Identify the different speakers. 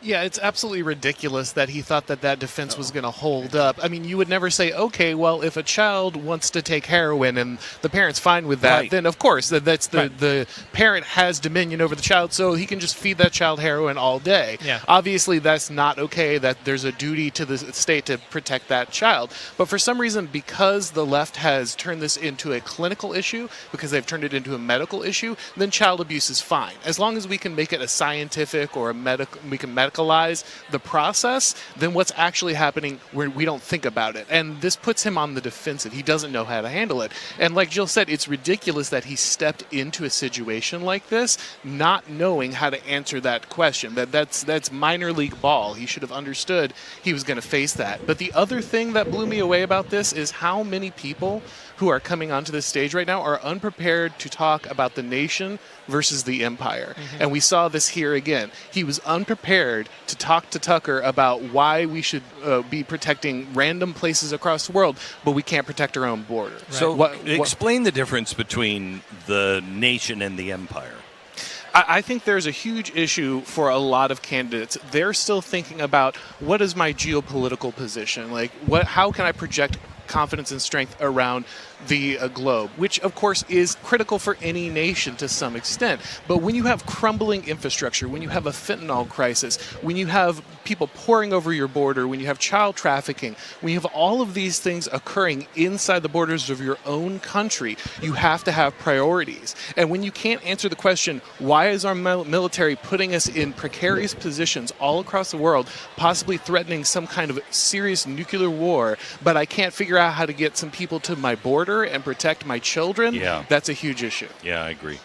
Speaker 1: Yeah, it's absolutely ridiculous that he thought that that defense was going to hold up. I mean, you would never say, okay, well, if a child wants to take heroin and the parent's fine with that,
Speaker 2: Right.
Speaker 1: then of course that's the
Speaker 3: Right.
Speaker 1: the parent has dominion over the child, so he can just feed that child heroin all day.
Speaker 3: Yeah.
Speaker 1: Obviously, that's not okay. That there's a duty to the state to protect that child. But for some reason, because the left has turned this into a clinical issue, because they've turned it into a medical issue, then child abuse is fine as long as we can make it a scientific or a medical. We can medicalize the process, then what's actually happening where we don't think about it. And this puts him on the defensive. He doesn't know how to handle it. And like Jill said, it's ridiculous that he stepped into a situation like this not knowing how to answer that question. That's minor league ball. He should have understood he was going to face that. But the other thing that blew me away about this is how many people who are coming onto this stage right now are unprepared to talk about the nation versus the empire. And we saw this here again. He was unprepared to talk to Tucker about why we should be protecting random places across the world, but we can't protect our own border.
Speaker 2: So explain the difference between the nation and the empire.
Speaker 1: I think there's a huge issue for a lot of candidates. They're still thinking about what is my geopolitical position? Like, how can I project confidence and strength around the globe, which of course is critical for any nation to some extent. But when you have crumbling infrastructure, when you have a fentanyl crisis, when you have people pouring over your border, when you have child trafficking, when you have all of these things occurring inside the borders of your own country, you have to have priorities. And when you can't answer the question, why is our military putting us in precarious positions all across the world, possibly threatening some kind of serious nuclear war, but I can't figure out how to get some people to my border and protect my children,
Speaker 2: Yeah.
Speaker 1: that's a huge issue.
Speaker 2: Yeah, I agree.